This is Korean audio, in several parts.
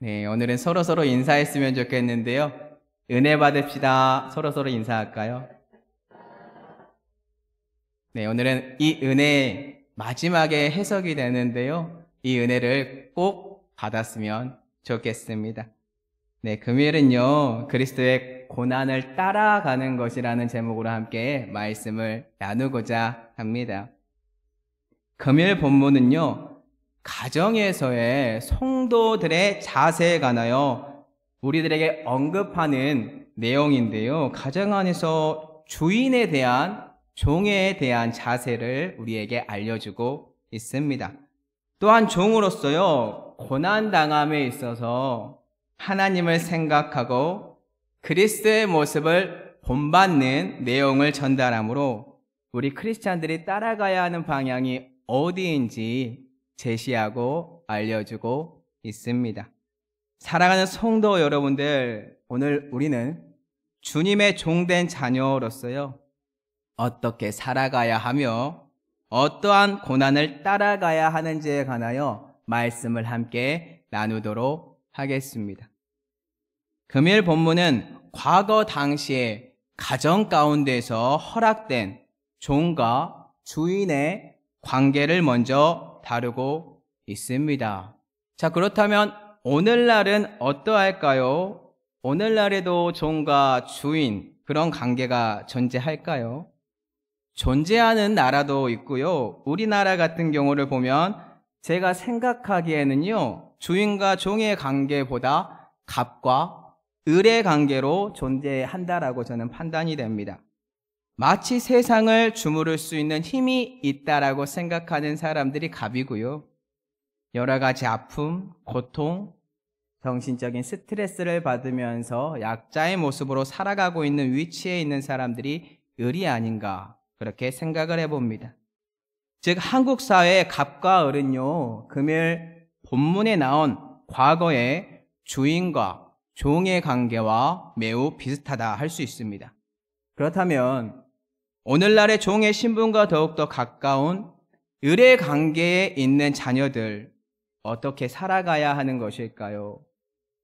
네, 오늘은 서로서로 인사했으면 좋겠는데요. 은혜 받읍시다. 서로서로 인사할까요? 네, 오늘은 이 은혜 마지막에 해석이 되는데요. 이 은혜를 꼭 받았으면 좋겠습니다. 네, 금요일은요, 그리스도의 고난을 따라가는 것이라는 제목으로 함께 말씀을 나누고자 합니다. 금요일 본문은요, 가정에서의 성도들의 자세에 관하여 우리들에게 언급하는 내용인데요. 가정 안에서 주인에 대한, 종에 대한 자세를 우리에게 알려주고 있습니다. 또한 종으로서요, 고난당함에 있어서 하나님을 생각하고 그리스도의 모습을 본받는 내용을 전달하므로 우리 크리스찬들이 따라가야 하는 방향이 어디인지 제시하고 알려주고 있습니다. 사랑하는 성도 여러분들, 오늘 우리는 주님의 종된 자녀로서요, 어떻게 살아가야 하며 어떠한 고난을 따라가야 하는지에 관하여 말씀을 함께 나누도록 하겠습니다. 금요일 본문은 과거 당시에 가정 가운데서 허락된 종과 주인의 관계를 먼저 다루고 있습니다. 자, 그렇다면 오늘날은 어떠할까요? 오늘날에도 종과 주인, 그런 관계가 존재할까요? 존재하는 나라도 있고요. 우리나라 같은 경우를 보면 제가 생각하기에는요, 주인과 종의 관계보다 갑과 을의 관계로 존재한다라고 저는 판단이 됩니다. 마치 세상을 주무를 수 있는 힘이 있다라고 생각하는 사람들이 갑이고요. 여러 가지 아픔, 고통, 정신적인 스트레스를 받으면서 약자의 모습으로 살아가고 있는 위치에 있는 사람들이 을이 아닌가, 그렇게 생각을 해봅니다. 즉, 한국 사회의 갑과 을은요, 금요일 본문에 나온 과거의 주인과 종의 관계와 매우 비슷하다 할 수 있습니다. 그렇다면 오늘날의 종의 신분과 더욱더 가까운 을의 관계에 있는 자녀들, 어떻게 살아가야 하는 것일까요?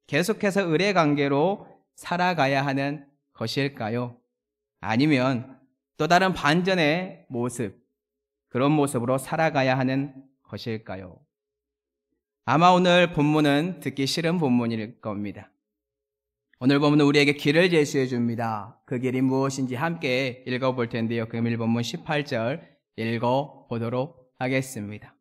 계속해서 을의 관계로 살아가야 하는 것일까요? 아니면 또 다른 반전의 모습, 그런 모습으로 살아가야 하는 것일까요? 아마 오늘 본문은 듣기 싫은 본문일 겁니다. 오늘 본문은 우리에게 길을 제시해 줍니다. 그 길이 무엇인지 함께 읽어볼 텐데요. 금요일 본문 18절 읽어보도록 하겠습니다.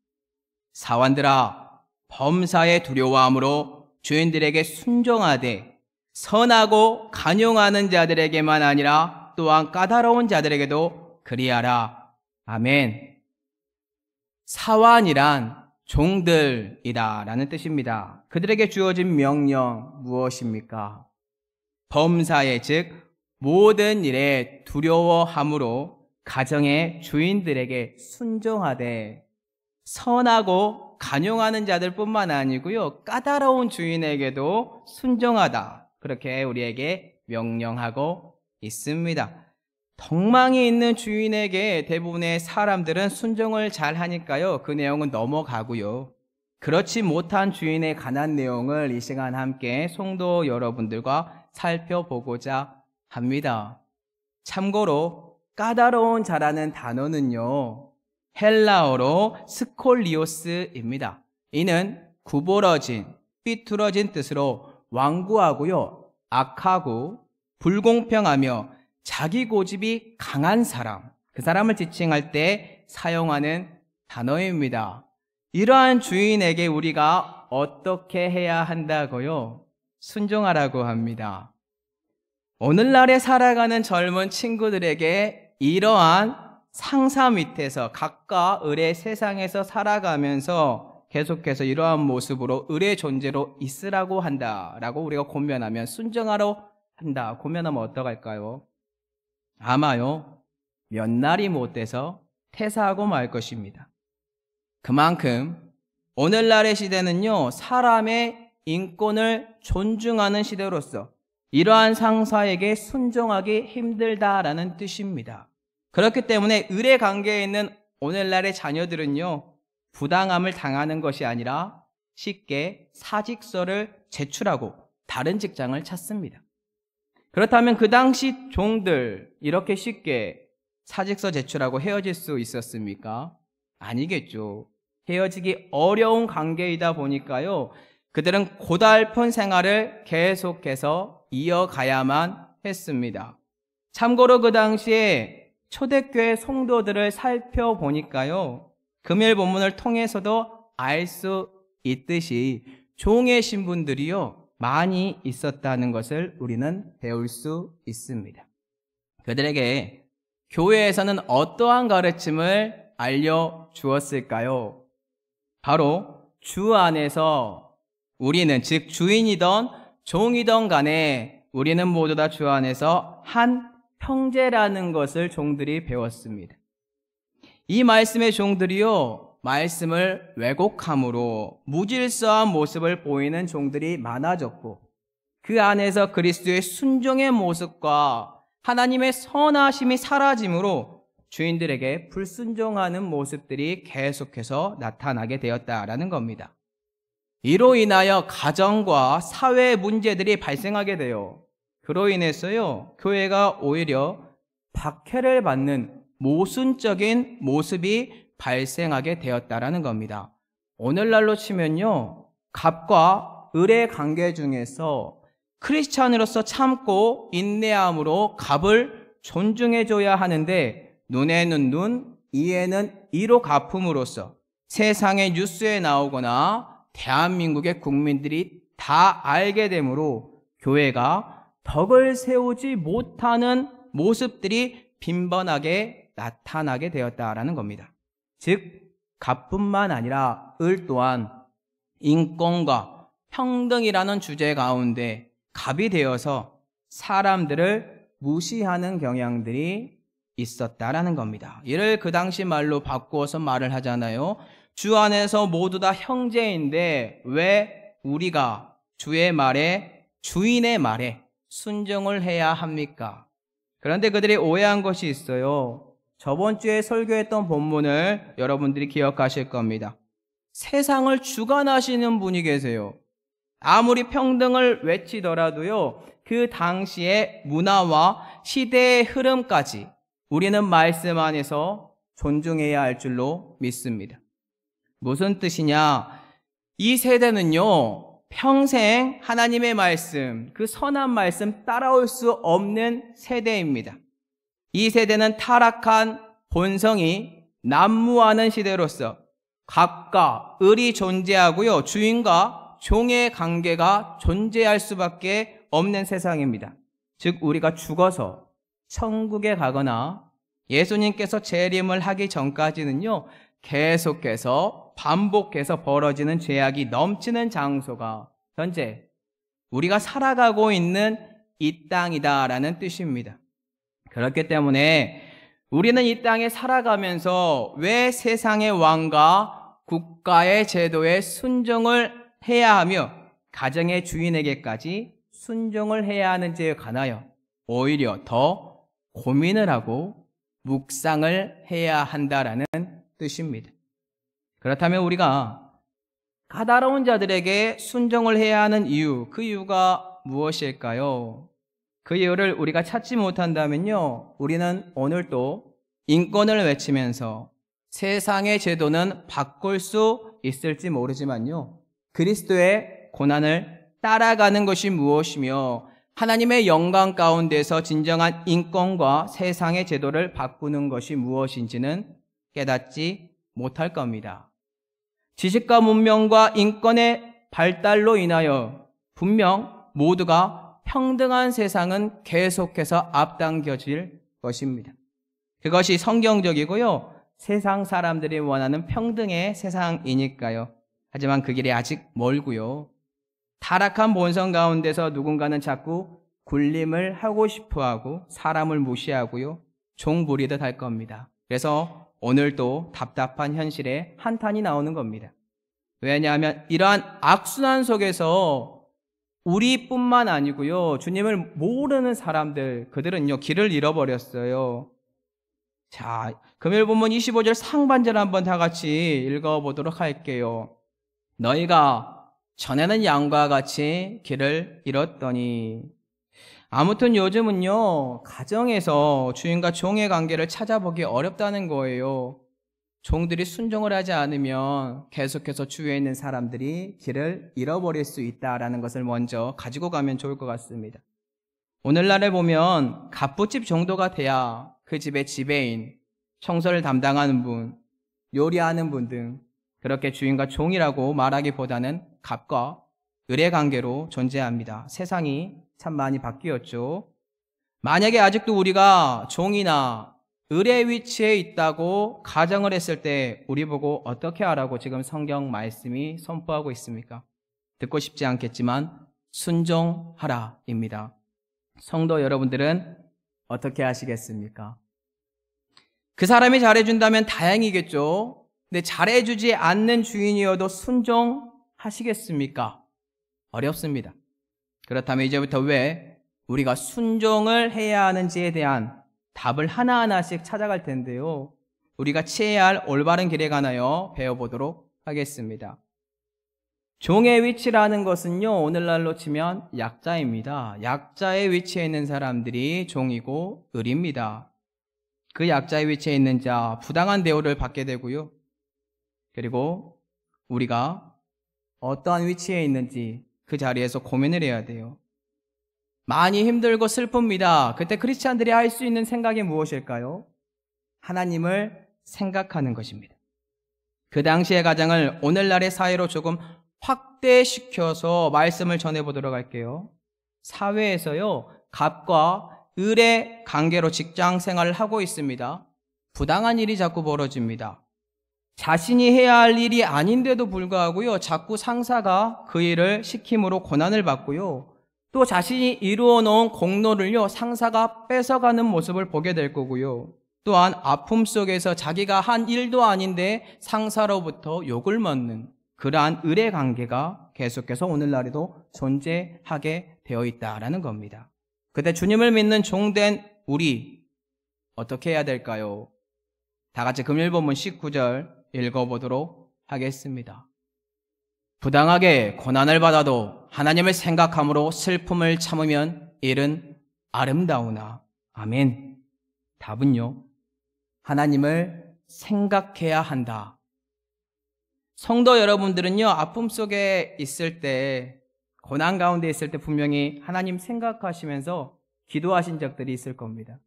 사환들아, 범사에 두려워함으로 주인들에게 순종하되 선하고 간용하는 자들에게만 아니라 또한 까다로운 자들에게도 그리하라. 아멘. 사환이란 종들이다 라는 뜻입니다. 그들에게 주어진 명령 무엇입니까? 범사에, 즉 모든 일에 두려워함으로 가정의 주인들에게 순종하되 선하고 간용하는 자들 뿐만 아니고요, 까다로운 주인에게도 순종하다, 그렇게 우리에게 명령하고 있습니다. 덕망이 있는 주인에게 대부분의 사람들은 순종을 잘 하니까요, 그 내용은 넘어가고요. 그렇지 못한 주인에 관한 내용을 이 시간 함께 성도 여러분들과 살펴보고자 합니다. 참고로 까다로운 자라는 단어는요, 헬라어로 스콜리오스입니다. 이는 구부러진, 삐뚤어진 뜻으로 완고하고요, 악하고 불공평하며 자기 고집이 강한 사람, 그 사람을 지칭할 때 사용하는 단어입니다. 이러한 주인에게 우리가 어떻게 해야 한다고요? 순종하라고 합니다. 오늘날에 살아가는 젊은 친구들에게 이러한 상사 밑에서 갑과 을의 세상에서 살아가면서 계속해서 이러한 모습으로 을의 존재로 있으라고 한다라고 우리가 권면하면, 순종하러 한다 권면하면 어떡할까요? 아마요, 몇 날이 못 돼서 퇴사하고 말 것입니다. 그만큼 오늘날의 시대는요, 사람의 인권을 존중하는 시대로서 이러한 상사에게 순종하기 힘들다라는 뜻입니다. 그렇기 때문에 을의 관계에 있는 오늘날의 자녀들은요, 부당함을 당하는 것이 아니라 쉽게 사직서를 제출하고 다른 직장을 찾습니다. 그렇다면 그 당시 종들 이렇게 쉽게 사직서 제출하고 헤어질 수 있었습니까? 아니겠죠. 헤어지기 어려운 관계이다 보니까요. 그들은 고달픈 생활을 계속해서 이어가야만 했습니다. 참고로 그 당시에 초대교회 성도들을 살펴보니까요. 금요일 본문을 통해서도 알 수 있듯이 종의 신분들이요. 많이 있었다는 것을 우리는 배울 수 있습니다. 그들에게 교회에서는 어떠한 가르침을 알려주었을까요? 바로 주 안에서 우리는, 즉 주인이던 종이던 간에 우리는 모두 다 주 안에서 한 형제라는 것을 종들이 배웠습니다. 이 말씀의 종들이요, 말씀을 왜곡함으로 무질서한 모습을 보이는 종들이 많아졌고, 그 안에서 그리스도의 순종의 모습과 하나님의 선하심이 사라짐으로 주인들에게 불순종하는 모습들이 계속해서 나타나게 되었다라는 겁니다. 이로 인하여 가정과 사회 문제들이 발생하게 돼요. 그로 인해서요, 교회가 오히려 박해를 받는 모순적인 모습이 발생하게 되었다라는 겁니다. 오늘날로 치면요, 갑과 을의 관계 중에서 크리스찬으로서 참고 인내함으로 갑을 존중해줘야 하는데, 눈에는 눈, 이에는 이로 갚음으로써 세상의 뉴스에 나오거나 대한민국의 국민들이 다 알게 되므로 교회가 덕을 세우지 못하는 모습들이 빈번하게 나타나게 되었다라는 겁니다. 즉, 갑뿐만 아니라 을 또한 인권과 평등이라는 주제 가운데 갑이 되어서 사람들을 무시하는 경향들이 있었다라는 겁니다. 이를 그 당시 말로 바꾸어서 말을 하잖아요. 주 안에서 모두 다 형제인데 왜 우리가 주의 말에, 주인의 말에 순종을 해야 합니까? 그런데 그들이 오해한 것이 있어요. 저번 주에 설교했던 본문을 여러분들이 기억하실 겁니다. 세상을 주관하시는 분이 계세요. 아무리 평등을 외치더라도요, 그 당시의 문화와 시대의 흐름까지 우리는 말씀 안에서 존중해야 할 줄로 믿습니다. 무슨 뜻이냐? 이 세대는요, 평생 하나님의 말씀, 그 선한 말씀 따라올 수 없는 세대입니다. 이 세대는 타락한 본성이 난무하는 시대로서 갑과 을이 존재하고요, 주인과 종의 관계가 존재할 수밖에 없는 세상입니다. 즉, 우리가 죽어서 천국에 가거나 예수님께서 재림을 하기 전까지는요, 계속해서 반복해서 벌어지는 죄악이 넘치는 장소가 현재 우리가 살아가고 있는 이 땅이다라는 뜻입니다. 그렇기 때문에 우리는 이 땅에 살아가면서 왜 세상의 왕과 국가의 제도에 순종을 해야 하며 가정의 주인에게까지 순종을 해야 하는지에 관하여 오히려 더 고민을 하고 묵상을 해야 한다라는 뜻입니다. 그렇다면 우리가 까다로운 자들에게 순종을 해야 하는 이유, 그 이유가 무엇일까요? 그 이유를 우리가 찾지 못한다면요, 우리는 오늘도 인권을 외치면서 세상의 제도는 바꿀 수 있을지 모르지만요, 그리스도의 고난을 따라가는 것이 무엇이며 하나님의 영광 가운데서 진정한 인권과 세상의 제도를 바꾸는 것이 무엇인지는 깨닫지 못할 겁니다. 지식과 문명과 인권의 발달로 인하여 분명 모두가 평등한 세상은 계속해서 앞당겨질 것입니다. 그것이 성경적이고요, 세상 사람들이 원하는 평등의 세상이니까요. 하지만 그 길이 아직 멀고요, 타락한 본성 가운데서 누군가는 자꾸 군림을 하고 싶어하고 사람을 무시하고요, 종부리듯 할 겁니다. 그래서 오늘도 답답한 현실에 한탄이 나오는 겁니다. 왜냐하면 이러한 악순환 속에서 우리뿐만 아니고요, 주님을 모르는 사람들, 그들은요, 길을 잃어버렸어요. 자, 금요일 본문 25절 상반절 한번 다 같이 읽어보도록 할게요. 너희가 전에는 양과 같이 길을 잃었더니. 아무튼 요즘은요, 가정에서 주인과 종의 관계를 찾아보기 어렵다는 거예요. 종들이 순종을 하지 않으면 계속해서 주위에 있는 사람들이 길을 잃어버릴 수 있다는 것을 먼저 가지고 가면 좋을 것 같습니다. 오늘날에 보면 갑부집 정도가 돼야 그 집의 지배인, 청소를 담당하는 분, 요리하는 분 등 그렇게 주인과 종이라고 말하기보다는 갑과 을의 관계로 존재합니다. 세상이 참 많이 바뀌었죠. 만약에 아직도 우리가 종이나 을의 위치에 있다고 가정을 했을 때 우리 보고 어떻게 하라고 지금 성경 말씀이 선포하고 있습니까? 듣고 싶지 않겠지만 순종하라입니다. 성도 여러분들은 어떻게 하시겠습니까? 그 사람이 잘해준다면 다행이겠죠. 근데 잘해주지 않는 주인이어도 순종하시겠습니까? 어렵습니다. 그렇다면 이제부터 왜 우리가 순종을 해야 하는지에 대한 답을 하나하나씩 찾아갈 텐데요. 우리가 취해야 할 올바른 길에 관하여 배워보도록 하겠습니다. 종의 위치라는 것은요, 오늘날로 치면 약자입니다. 약자의 위치에 있는 사람들이 종이고 을입니다. 그 약자의 위치에 있는 자, 부당한 대우를 받게 되고요. 그리고 우리가 어떠한 위치에 있는지 그 자리에서 고민을 해야 돼요. 많이 힘들고 슬픕니다. 그때 크리스찬들이 할 수 있는 생각이 무엇일까요? 하나님을 생각하는 것입니다. 그 당시의 가정을 오늘날의 사회로 조금 확대시켜서 말씀을 전해보도록 할게요. 사회에서요, 갑과 을의 관계로 직장 생활을 하고 있습니다. 부당한 일이 자꾸 벌어집니다. 자신이 해야 할 일이 아닌데도 불구하고요, 자꾸 상사가 그 일을 시킴으로 고난을 받고요, 또 자신이 이루어 놓은 공로를요, 상사가 뺏어가는 모습을 보게 될 거고요, 또한 아픔 속에서 자기가 한 일도 아닌데 상사로부터 욕을 먹는 그러한 을의 관계가 계속해서 오늘날에도 존재하게 되어 있다라는 겁니다. 그때 주님을 믿는 종된 우리 어떻게 해야 될까요? 다 같이 금요일 본문 19절 읽어보도록 하겠습니다. 부당하게 고난을 받아도 하나님을 생각함으로 슬픔을 참으면 일은 아름다우나. 아멘. 답은요, 하나님을 생각해야 한다. 성도 여러분들은요, 아픔 속에 있을 때, 고난 가운데 있을 때 분명히 하나님 생각하시면서 기도하신 적들이 있을 겁니다.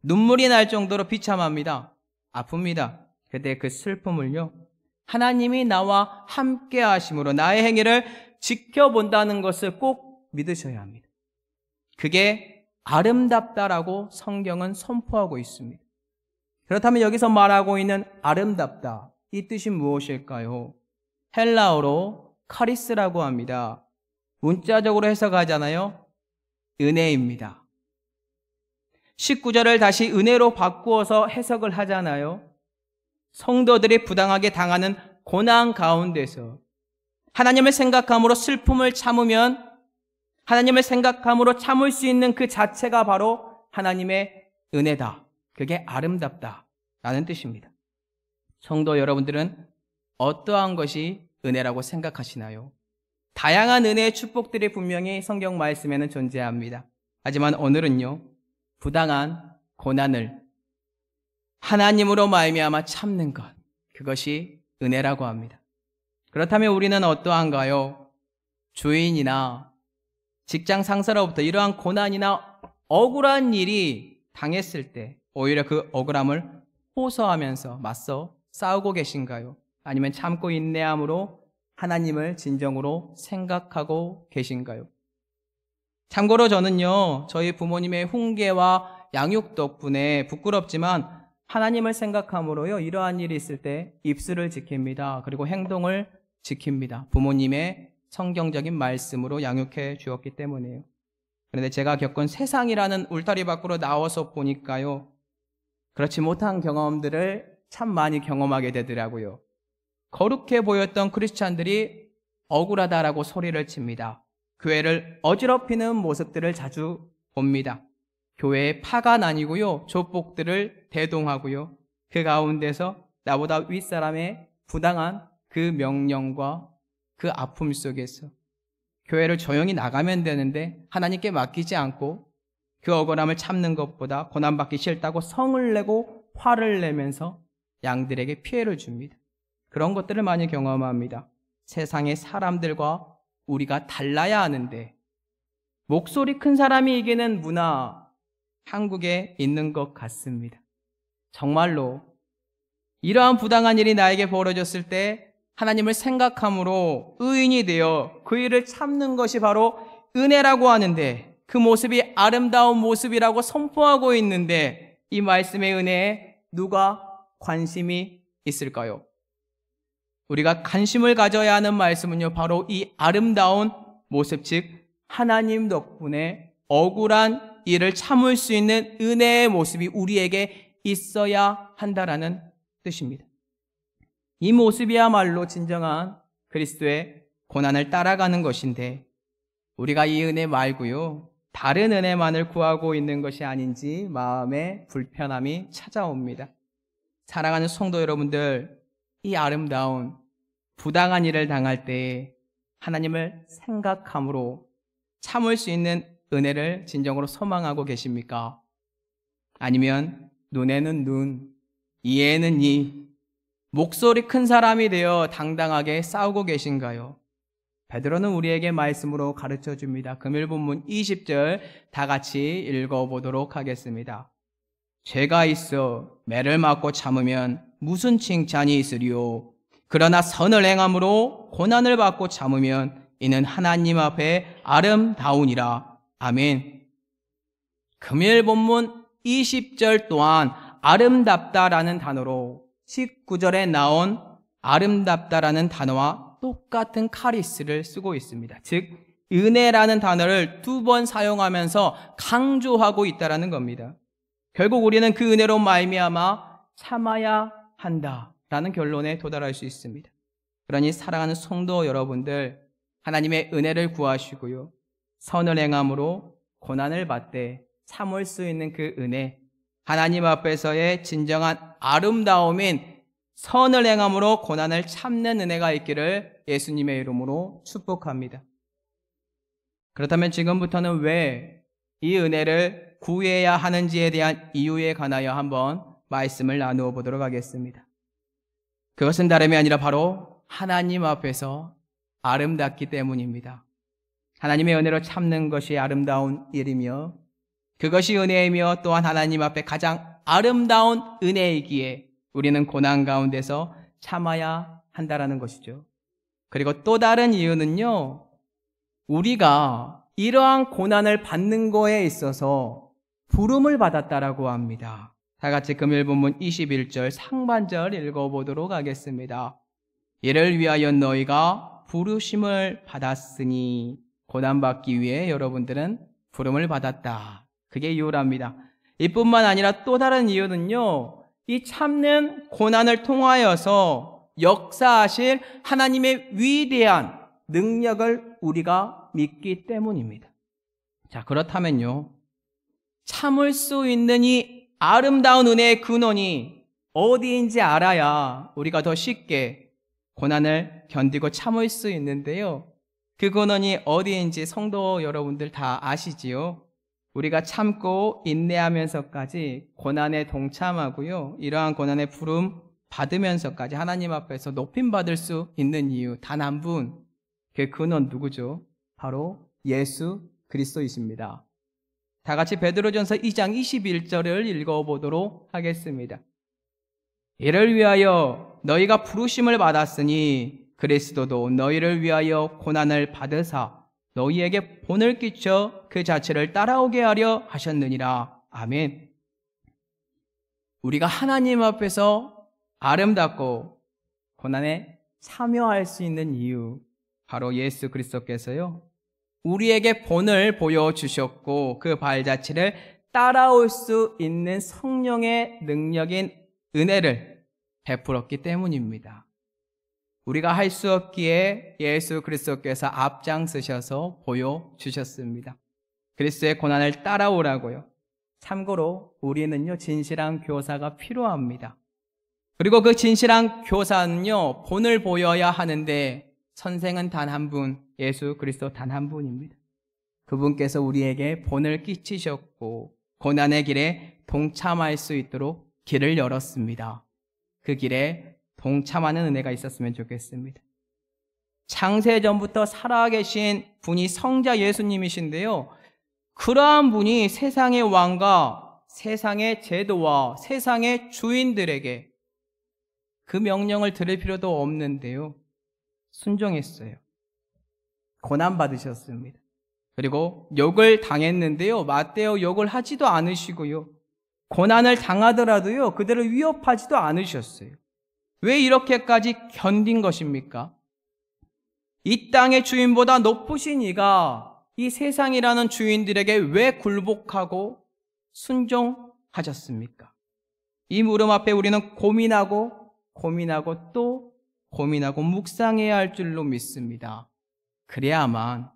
눈물이 날 정도로 비참합니다. 아픕니다. 그때 그 슬픔을요, 하나님이 나와 함께 하심으로 나의 행위를 지켜본다는 것을 꼭 믿으셔야 합니다. 그게 아름답다라고 성경은 선포하고 있습니다. 그렇다면 여기서 말하고 있는 아름답다, 이 뜻이 무엇일까요? 헬라어로 카리스라고 합니다. 문자적으로 해석하잖아요. 은혜입니다. 19절을 다시 은혜로 바꾸어서 해석을 하잖아요. 성도들이 부당하게 당하는 고난 가운데서 하나님을 생각함으로 슬픔을 참으면 하나님을 생각함으로 참을 수 있는 그 자체가 바로 하나님의 은혜다. 그게 아름답다 라는 뜻입니다. 성도 여러분들은 어떠한 것이 은혜라고 생각하시나요? 다양한 은혜의 축복들이 분명히 성경 말씀에는 존재합니다. 하지만 오늘은요, 부당한 고난을 하나님으로 말미암아 참는 것, 그것이 은혜라고 합니다. 그렇다면 우리는 어떠한가요? 주인이나 직장 상사로부터 이러한 고난이나 억울한 일이 당했을 때 오히려 그 억울함을 호소하면서 맞서 싸우고 계신가요? 아니면 참고 인내함으로 하나님을 진정으로 생각하고 계신가요? 참고로 저는요, 저희 부모님의 훈계와 양육 덕분에 부끄럽지만 하나님을 생각함으로요, 이러한 일이 있을 때 입술을 지킵니다. 그리고 행동을 지킵니다. 부모님의 성경적인 말씀으로 양육해 주었기 때문이에요. 그런데 제가 겪은 세상이라는 울타리 밖으로 나와서 보니까요, 그렇지 못한 경험들을 참 많이 경험하게 되더라고요. 거룩해 보였던 크리스찬들이 억울하다라고 소리를 칩니다. 교회를 어지럽히는 모습들을 자주 봅니다. 교회에 파가 나뉘고요, 조폭들을 대동하고요, 그 가운데서 나보다 윗사람의 부당한 그 명령과 그 아픔 속에서 교회를 조용히 나가면 되는데 하나님께 맡기지 않고 그 억울함을 참는 것보다 고난받기 싫다고 성을 내고 화를 내면서 양들에게 피해를 줍니다. 그런 것들을 많이 경험합니다. 세상의 사람들과 우리가 달라야 하는데 목소리 큰 사람이 이기는 문화, 한국에 있는 것 같습니다. 정말로 이러한 부당한 일이 나에게 벌어졌을 때 하나님을 생각함으로 의인이 되어 그 일을 참는 것이 바로 은혜라고 하는데, 그 모습이 아름다운 모습이라고 선포하고 있는데 이 말씀의 은혜에 누가 관심이 있을까요? 우리가 관심을 가져야 하는 말씀은요, 바로 이 아름다운 모습, 즉 하나님 덕분에 억울한 일을 참을 수 있는 은혜의 모습이 우리에게 있어야 한다라는 뜻입니다. 이 모습이야말로 진정한 그리스도의 고난을 따라가는 것인데, 우리가 이 은혜 말고요 다른 은혜만을 구하고 있는 것이 아닌지 마음에 불편함이 찾아옵니다. 사랑하는 성도 여러분들, 이 아름다운 부당한 일을 당할 때 하나님을 생각함으로 참을 수 있는 은혜를 진정으로 소망하고 계십니까? 아니면 눈에는 눈, 이에는 이, 목소리 큰 사람이 되어 당당하게 싸우고 계신가요? 베드로는 우리에게 말씀으로 가르쳐 줍니다. 금일 본문 20절 다 같이 읽어보도록 하겠습니다. 죄가 있어 매를 맞고 참으면 무슨 칭찬이 있으리요? 그러나 선을 행함으로 고난을 받고 참으면 이는 하나님 앞에 아름다우니라. 아멘. 금일 본문 20절 또한 아름답다라는 단어로 19절에 나온 아름답다라는 단어와 똑같은 카리스를 쓰고 있습니다. 즉 은혜라는 단어를 2번 사용하면서 강조하고 있다라는 겁니다. 결국 우리는 그 은혜로 말미암아 참아야 한다라는 결론에 도달할 수 있습니다. 그러니 사랑하는 성도 여러분들, 하나님의 은혜를 구하시고요, 선을 행함으로 고난을 받되 참을 수 있는 그 은혜, 하나님 앞에서의 진정한 아름다움인 선을 행함으로 고난을 참는 은혜가 있기를 예수님의 이름으로 축복합니다. 그렇다면 지금부터는 왜 이 은혜를 구해야 하는지에 대한 이유에 관하여 한번 말씀을 나누어 보도록 하겠습니다. 그것은 다름이 아니라 바로 하나님 앞에서 아름답기 때문입니다. 하나님의 은혜로 참는 것이 아름다운 일이며 그것이 은혜이며 또한 하나님 앞에 가장 아름다운 은혜이기에 우리는 고난 가운데서 참아야 한다라는 것이죠. 그리고 또 다른 이유는요, 우리가 이러한 고난을 받는 거에 있어서 부름을 받았다라고 합니다. 다 같이 금일 본문 21절 상반절 읽어보도록 하겠습니다. 이를 위하여 너희가 부르심을 받았으니, 고난받기 위해 여러분들은 부름을 받았다. 그게 이유랍니다. 이뿐만 아니라 또 다른 이유는요, 이 참는 고난을 통하여서 역사하실 하나님의 위대한 능력을 우리가 믿기 때문입니다. 자, 그렇다면요, 참을 수 있는 이 아름다운 은혜의 근원이 어디인지 알아야 우리가 더 쉽게 고난을 견디고 참을 수 있는데요, 그 근원이 어디인지 성도 여러분들 다 아시지요? 우리가 참고 인내하면서까지 고난에 동참하고요, 이러한 고난의 부름 받으면서까지 하나님 앞에서 높임받을 수 있는 이유 단 한 분, 그 근원 누구죠? 바로 예수 그리스도이십니다. 다 같이 베드로전서 2장 21절을 읽어보도록 하겠습니다. 이를 위하여 너희가 부르심을 받았으니 그리스도도 너희를 위하여 고난을 받으사 너희에게 본을 끼쳐 그 자체를 따라오게 하려 하셨느니라. 아멘. 우리가 하나님 앞에서 아름답고 고난에 참여할 수 있는 이유, 바로 예수 그리스도께서요, 우리에게 본을 보여주셨고 그 발자취를 따라올 수 있는 성령의 능력인 은혜를 베풀었기 때문입니다. 우리가 할 수 없기에 예수 그리스도께서 앞장서셔서 보여주셨습니다. 그리스도의 고난을 따라오라고요. 참고로 우리는요, 진실한 교사가 필요합니다. 그리고 그 진실한 교사는요, 본을 보여야 하는데 선생은 단 한 분, 예수 그리스도 단 한 분입니다. 그분께서 우리에게 본을 끼치셨고 고난의 길에 동참할 수 있도록 길을 열었습니다. 그 길에 동참하는 은혜가 있었으면 좋겠습니다. 창세전부터 살아계신 분이 성자 예수님이신데요. 그러한 분이 세상의 왕과 세상의 제도와 세상의 주인들에게 그 명령을 들을 필요도 없는데요. 순종했어요. 고난받으셨습니다. 그리고 욕을 당했는데요. 맞대어 욕을 하지도 않으시고요. 고난을 당하더라도요. 그들을 위협하지도 않으셨어요. 왜 이렇게까지 견딘 것입니까? 이 땅의 주인보다 높으신 이가 이 세상이라는 주인들에게 왜 굴복하고 순종하셨습니까? 이 물음 앞에 우리는 고민하고 또 고민하고 묵상해야 할 줄로 믿습니다. 그래야만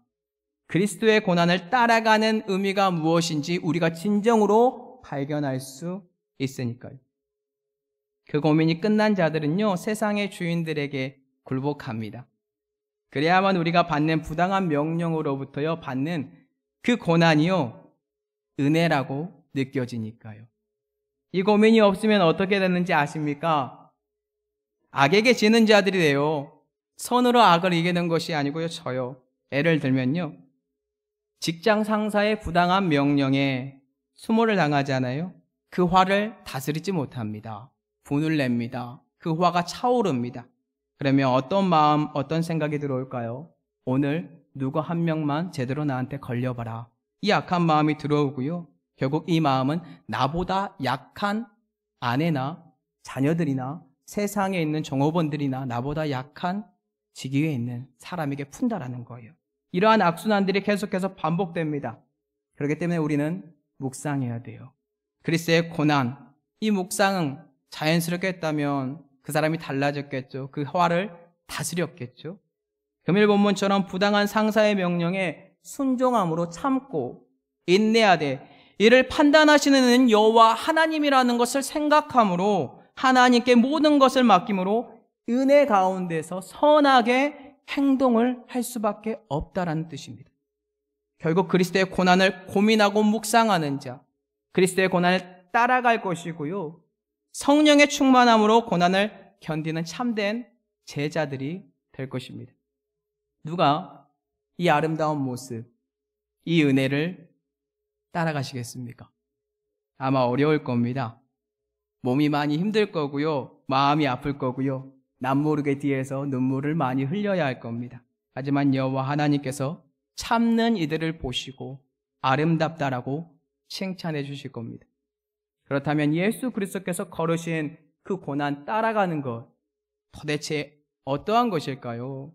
그리스도의 고난을 따라가는 의미가 무엇인지 우리가 진정으로 발견할 수 있으니까요. 그 고민이 끝난 자들은요, 세상의 주인들에게 굴복합니다. 그래야만 우리가 받는 부당한 명령으로부터요, 받는 그 고난이요, 은혜라고 느껴지니까요. 이 고민이 없으면 어떻게 되는지 아십니까? 악에게 지는 자들이 돼요. 선으로 악을 이기는 것이 아니고요, 저요. 예를 들면요, 직장 상사의 부당한 명령에 수모를 당하잖아요. 그 화를 다스리지 못합니다. 분을 냅니다. 그 화가 차오릅니다. 그러면 어떤 마음, 어떤 생각이 들어올까요? 오늘 누구 한 명만 제대로 나한테 걸려봐라. 이 악한 마음이 들어오고요. 결국 이 마음은 나보다 약한 아내나 자녀들이나 세상에 있는 종업원들이나 나보다 약한 직위에 있는 사람에게 푼다라는 거예요. 이러한 악순환들이 계속해서 반복됩니다. 그렇기 때문에 우리는 묵상해야 돼요. 그리스도의 고난, 이 묵상은 자연스럽게 했다면 그 사람이 달라졌겠죠. 그 화를 다스렸겠죠. 금일 본문처럼 부당한 상사의 명령에 순종함으로 참고 인내하되 이를 판단하시는 여호와 하나님이라는 것을 생각함으로 하나님께 모든 것을 맡김으로 은혜 가운데서 선하게 행동을 할 수밖에 없다라는 뜻입니다. 결국 그리스도의 고난을 고민하고 묵상하는 자, 그리스도의 고난을 따라갈 것이고요. 성령의 충만함으로 고난을 견디는 참된 제자들이 될 것입니다. 누가 이 아름다운 모습, 이 은혜를 따라가시겠습니까? 아마 어려울 겁니다. 몸이 많이 힘들 거고요. 마음이 아플 거고요. 남모르게 뒤에서 눈물을 많이 흘려야 할 겁니다. 하지만 여호와 하나님께서 참는 이들을 보시고 아름답다라고 칭찬해 주실 겁니다. 그렇다면 예수 그리스도께서 걸으신 그 고난 따라가는 것, 도대체 어떠한 것일까요?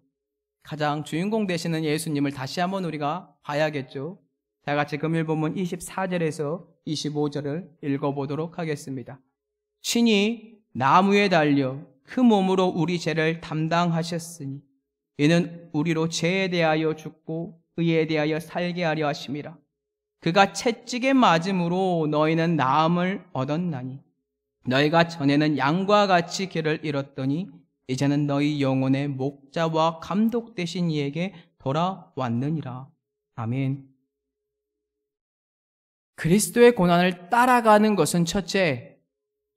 가장 주인공 되시는 예수님을 다시 한번 우리가 봐야겠죠. 다 같이 금일 본문 24절에서 25절을 읽어보도록 하겠습니다. 친히 나무에 달려 그 몸으로 우리 죄를 담당하셨으니 이는 우리로 죄에 대하여 죽고 의에 대하여 살게 하려 하심이라. 그가 채찍에 맞음으로 너희는 나음을 얻었나니 너희가 전에는 양과 같이 길을 잃었더니 이제는 너희 영혼의 목자와 감독 되신 이에게 돌아왔느니라. 아멘. 그리스도의 고난을 따라가는 것은 첫째,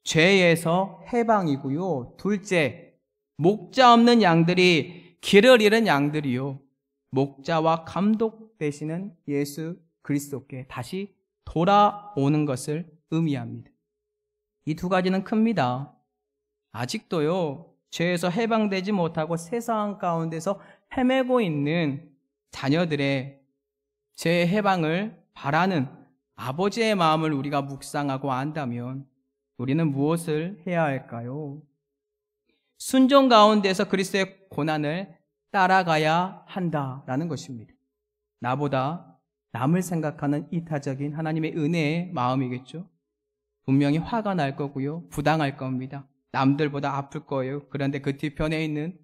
죄에서 해방이고요. 둘째, 목자 없는 양들이 길을 잃은 양들이요. 목자와 감독 되시는 예수 그리스도께 다시 돌아오는 것을 의미합니다. 이 두 가지는 큽니다. 아직도요, 죄에서 해방되지 못하고 세상 가운데서 헤매고 있는 자녀들의 죄의 해방을 바라는 아버지의 마음을 우리가 묵상하고 안다면 우리는 무엇을 해야 할까요? 순종 가운데서 그리스도의 고난을 따라가야 한다라는 것입니다. 나보다 남을 생각하는 이타적인 하나님의 은혜의 마음이겠죠. 분명히 화가 날 거고요. 부당할 겁니다. 남들보다 아플 거예요. 그런데 그 뒤편에 있는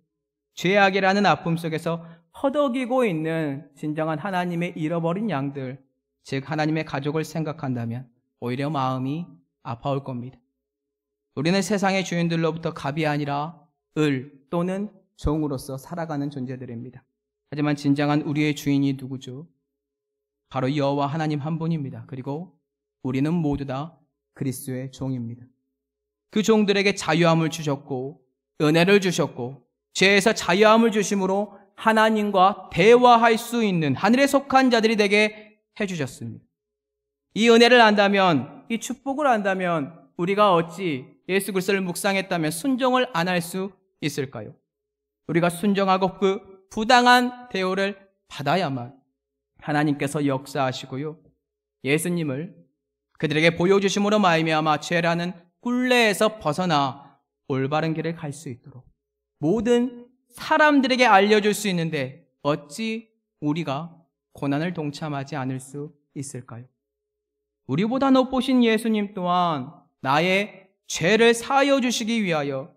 죄악이라는 아픔 속에서 허덕이고 있는 진정한 하나님의 잃어버린 양들, 즉 하나님의 가족을 생각한다면 오히려 마음이 아파올 겁니다. 우리는 세상의 주인들로부터 갑이 아니라 을 또는 종으로서 살아가는 존재들입니다. 하지만 진정한 우리의 주인이 누구죠? 바로 여호와 하나님 한 분입니다. 그리고 우리는 모두 다 그리스도의 종입니다. 그 종들에게 자유함을 주셨고 은혜를 주셨고 죄에서 자유함을 주심으로 하나님과 대화할 수 있는 하늘에 속한 자들이 되게 해주셨습니다. 이 은혜를 안다면, 이 축복을 안다면 우리가 어찌 예수 그리스도를 묵상했다면 순종을 안 할 수 있을까요? 우리가 순종하고 그 부당한 대우를 받아야만 하나님께서 역사하시고요, 예수님을 그들에게 보여주심으로 말미암아 죄라는 굴레에서 벗어나 올바른 길을 갈 수 있도록 모든 사람들에게 알려줄 수 있는데 어찌 우리가 고난을 동참하지 않을 수 있을까요? 우리보다 높으신 예수님 또한 나의 죄를 사하여 주시기 위하여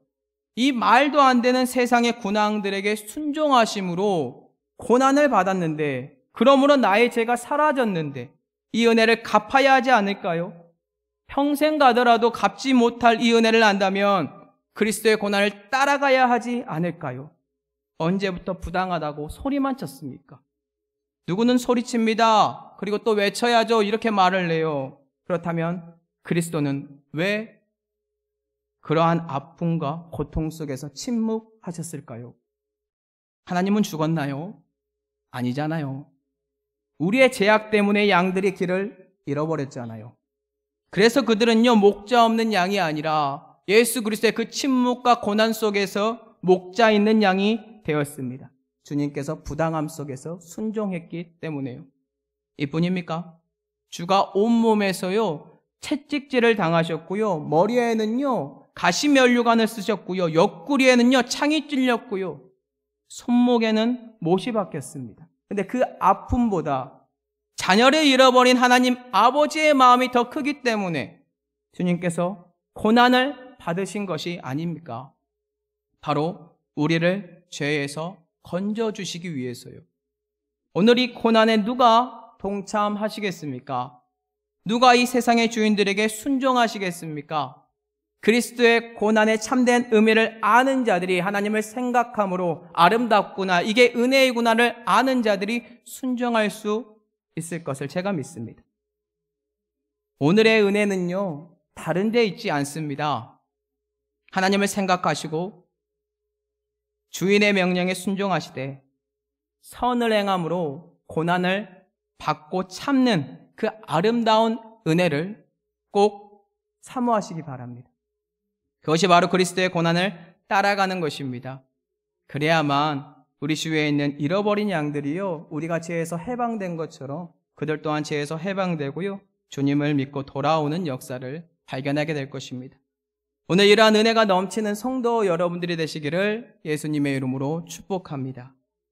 이 말도 안 되는 세상의 군왕들에게 순종하심으로 고난을 받았는데, 그러므로 나의 죄가 사라졌는데 이 은혜를 갚아야 하지 않을까요? 평생 가더라도 갚지 못할 이 은혜를 안다면 그리스도의 고난을 따라가야 하지 않을까요? 언제부터 부당하다고 소리만 쳤습니까? 누구는 소리칩니다. 그리고 또 외쳐야죠. 이렇게 말을 해요. 그렇다면 그리스도는 왜 그러한 아픔과 고통 속에서 침묵하셨을까요? 하나님은 죽었나요? 아니잖아요. 우리의 죄악 때문에 양들이 길을 잃어버렸잖아요. 그래서 그들은요, 목자 없는 양이 아니라 예수 그리스도의 그 침묵과 고난 속에서 목자 있는 양이 되었습니다. 주님께서 부당함 속에서 순종했기 때문에요. 이뿐입니까? 주가 온몸에서요 채찍질을 당하셨고요, 머리에는요 가시면류관을 쓰셨고요, 옆구리에는요 창이 찔렸고요, 손목에는 못이 박혔습니다. 근데 그 아픔보다 자녀를 잃어버린 하나님 아버지의 마음이 더 크기 때문에 주님께서 고난을 받으신 것이 아닙니까? 바로 우리를 죄에서 건져주시기 위해서요. 오늘 이 고난에 누가 동참하시겠습니까? 누가 이 세상의 주인들에게 순종하시겠습니까? 그리스도의 고난의 참된 의미를 아는 자들이, 하나님을 생각함으로 아름답구나, 이게 은혜이구나를 아는 자들이 순종할 수 있을 것을 제가 믿습니다. 오늘의 은혜는요, 다른 데 있지 않습니다. 하나님을 생각하시고 주인의 명령에 순종하시되 선을 행함으로 고난을 받고 참는 그 아름다운 은혜를 꼭 사모하시기 바랍니다. 그것이 바로 그리스도의 고난을 따라가는 것입니다. 그래야만 우리 주위에 있는 잃어버린 양들이요, 우리가 죄에서 해방된 것처럼 그들 또한 죄에서 해방되고요, 주님을 믿고 돌아오는 역사를 발견하게 될 것입니다. 오늘 이러한 은혜가 넘치는 성도 여러분들이 되시기를 예수님의 이름으로 축복합니다.